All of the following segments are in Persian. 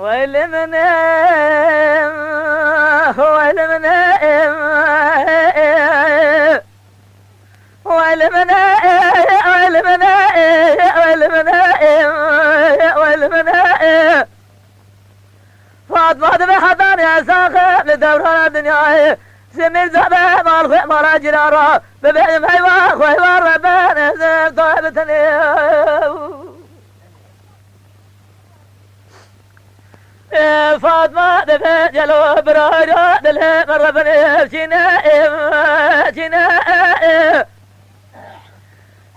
والمنام والمنام والمنام فاطمة بحضان يا ساخب لدوران الدنيا سمير زعبه مال مال جرارة ببعد حيوان وحيوان ربنا زين طيبتني فاطمة دفع جلو براجو دلها مرة بني شنائم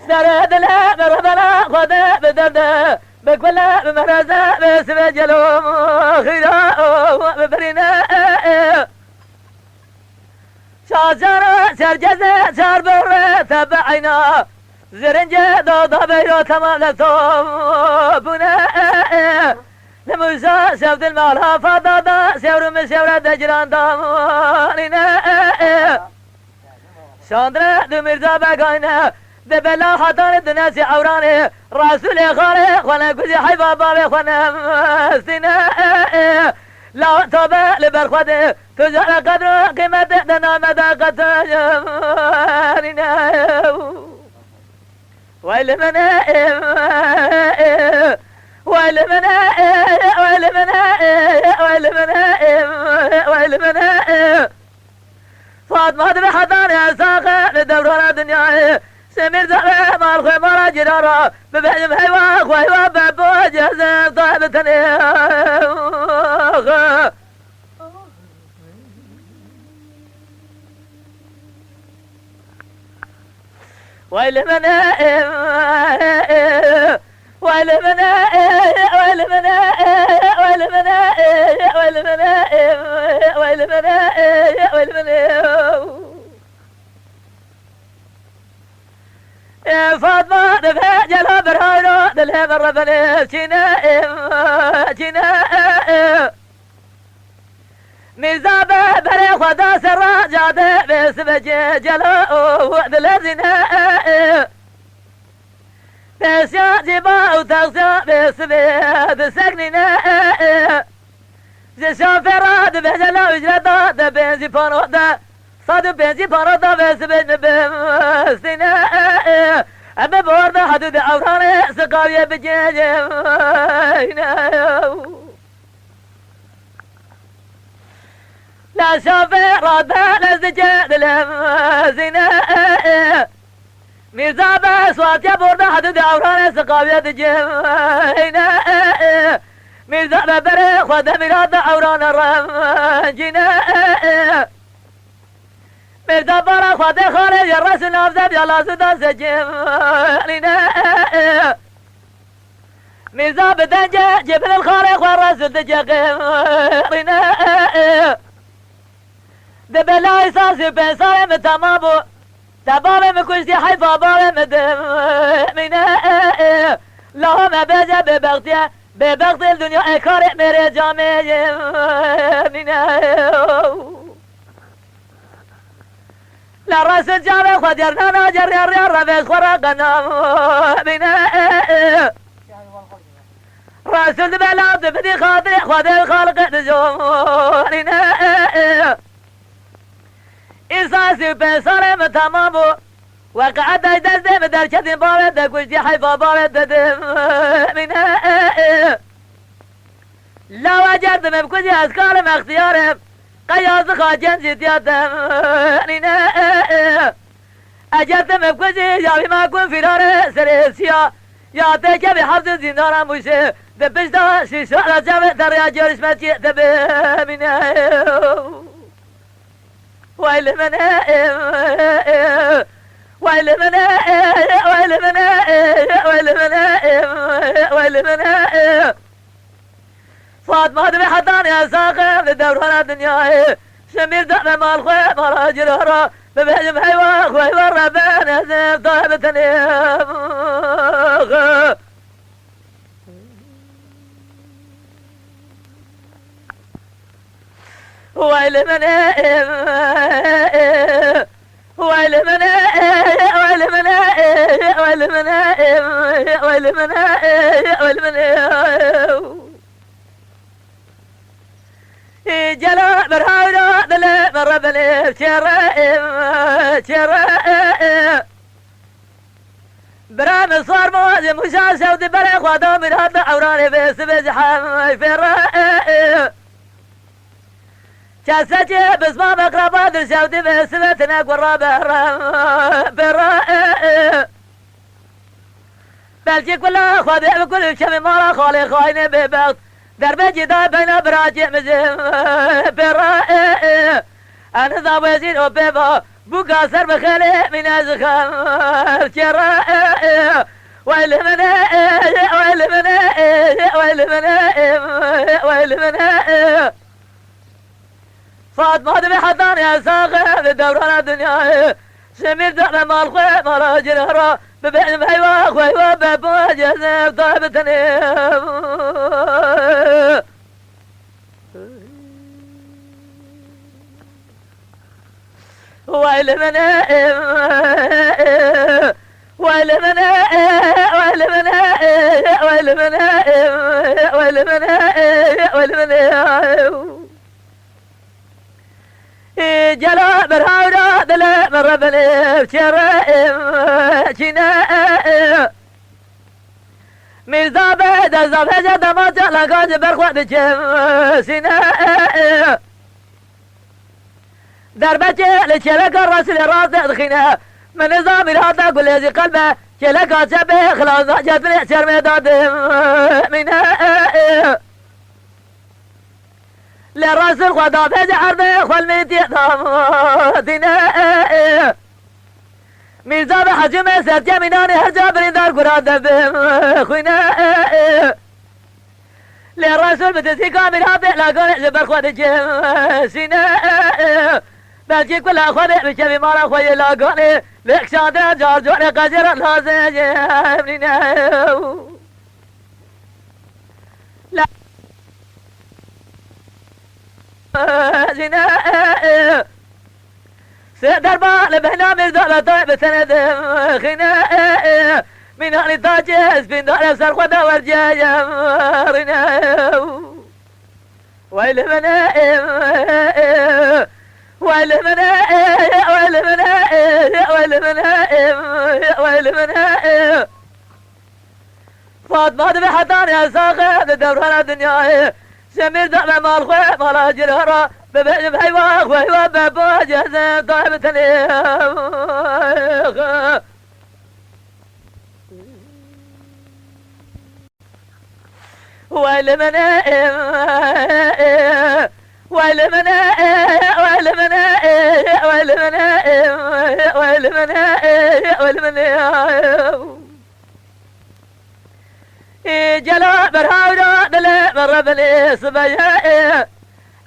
سرد لا مربلا خدا بدرده بكلا بمرزا بسم جلو خيرا ببرنا شاجرة سرجزة سربرة تبعنا زرنجة ضوضة بيرو تمام لتوم بنا لموسى سوت المالها فضاضا سور من سورة دجران داماننا شاندرة دميرزا بقاينا دبلا حضار الدنيا سي عوراني رسول خالق وانا قزي حيفا بابي وانا مستنا لا توبة لبرخواتي تجعل قدر قيمة دنا مدى قد تجمعنا والمنا والمنا فاطمة بحضان يا ساقة لدوران الدنيا سمير زعبه مال خمارة جرارة ببعجم حيوان وحيوان بابو جزم طيبتني والمنا والمنا والمنا والمنا والمنا والمنا والمنا فاطمة دفع جلو برهانو دلها مرة بني شنائم ميزابة بري خدا سرا جاده باسم جلو دلها زنائم بسيا جبا وتغسيا باسم بسكننا زي شافرة دفع جلو اجرده دبنزي فانوده صادق بنزي بارادا بسبن بمستنا أما بوردا حدود عوراني سقاوية بجيجم لا شافي رادا لزجاد لمزنا ميرزا بسوات يا بوردا حدود عوراني سقاوية بجيجم ميرزا ببري خدا ميرادا عوران الرمجنا مردا بارا خواده خاله یا رسول نافزب یا لازودا سجمالنا مرزا بدنجه جبل الخاله خواه رسول دجاقمالنا دبلا احساسی پنسای متمامو تباب مکشتی حیفا باب مدمنا لهم بجه ببغتیه ببغت الدنیا اکار میره جامعه منا لا راس الجامع خد يرنا جر ير ربيع خورا قنام بنا راس البلاد بدي خاطر خد الخالق تجومنا إساسي بسالة متمامو وقعد دزد بدرجة بارد دكوشتي حيفا بارد منا لا وجرت مبكوشي أسكار مختيارهم قياس خاجن جدياتم اجرت مبكوزي يا بما كون فرار سريسيا يا تكي بحفظ زندان موشه دبشتا شيشو على جامع دريا جورش ماتي دبمنا ويلمنا ويلمنا ويلمنا ويلمنا ويلمنا فاطمة بحضان يا ساقب لدوران الدنيا شمير دعم مال خواه مال جرارة ببهجم حيوان وحيوان ربنا زين طيبتني ويلمنا ويلمنا ويلمنا ويلمنا ويلمنا ويلمنا جلا برهاونا دل مربني شرائم برام صار موز مشاشة ودي بري خوادا من هذا عوراني بس بزحام فرائم شاسجي بس ما بقربا درشا ودي بس بتناك والرابع فرائم بلجي كلها خوادا بكل شمي مارا خالي خايني ببغض درب جدا بين براجع مزم برائم أنا ذا وزين وبيبا بوكا سر بخلي من أزخم شرائم ويل من فاطمة بحضان يا ساخر دوران الدنيا سمير دعم مالخوي مراجل هرا ببعن بحيوة خويوة بابو جزم طابتني ويل من ويل من ويل من ويل من ويل من ويل من جلا برهاونا دل مربني شرائم شناء ميرزا بيد الزفجة دماجة لقاج برخوة جم سناء دربة لشلك الرسل راس دخينا من نظام الهاتا كل هذه قلبه شلك شبه خلاص جات من احشر ميداد مناء لراس الخدا فجع عرضه خل ميتي ثناء ميرزا بحجم سرجة مناني هرجا بريدار قراد خناء للرسول بتسيقا من هابع لاقون جبر خوات جم سناء بلجي كل أخواني بشبي مارا خوي لاقوني لك شادة جارجوني قجر لازم جمنينا لا زناء سدربا لبهنا مرزا لطيب سند خناء من أهل تاجس بن دار سر خدا ورجايا ويل من ويل من ويل من ويل من ويل من فاطمة بحضان يا ساخر دوران الدنيا سمير دعم مالخوي مراجل هرا ببعجم حيوة خويوة بابو جهزم طيبتني ويل من ويل من ويل من ويل من ويل من ويل من جلا برهاونا دل مربني صبيا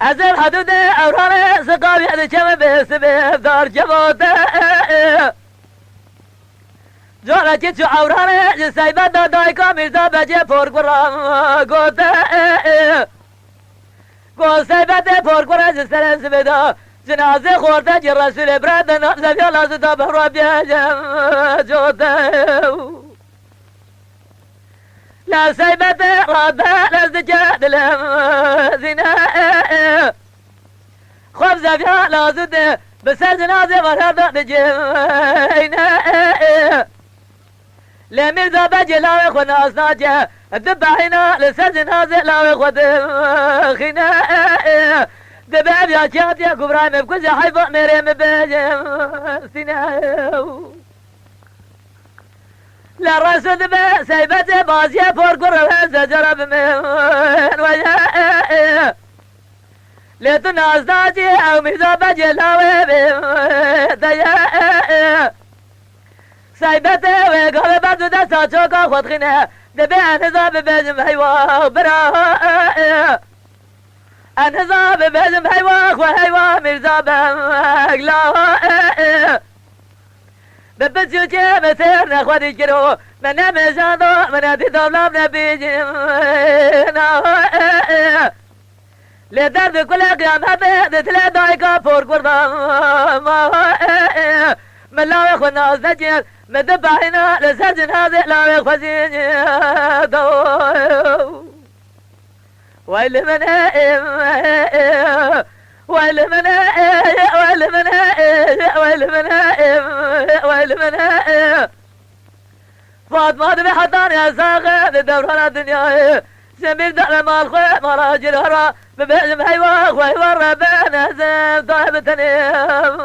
أزل حدود أوراني سقابي هذا كم بسبب دار جبوته جانا كيتشو أوراني جسايبا دايكا ميرزا بجي فور قرام قوته قول سايبا فور قرام جسالن سبدا جنازة خورتا جي رسول براد نبزا بيالا زدا بحروا بيجم جوته لا سيبة رادة لازدجاد لهم زناء خبزة فيها لازد بسر جنازة ورادة دجينا لمرزا بجي لاوي خنا أصناجة الدبعينا لسر جنازة لاوي خد خناء دبع بياشيات يا كبراي مبكوزي حيفا مريم بجم سناء لرسد به سيبته بازيه فرقر زجر بمن ويا لتناز داجي او ميزا بجلاوي ديا سيبته وقال بدو دستا چوكا خود خينه دبه انزا ببجم هيوا برا انزا ببجم هيوا خو هيوا ميرزا بمغلا ببزيو جي مثير نخوادي جرو من نمجانو من هدي دولام نبيجينا لدرد كل قيام هبه دتلا دايكا فور قردام من لاوي خنا زجير مدبعينا لسجن هذه لاوي خزين ويل من ويل من ويل من ويل من ويل من فاطمة بحضان يا ساقي دورنا الدنيا سمير دعنا مع الخير مراجل هرا ببعجم حيوان ويور ربنا زين طيب تنيم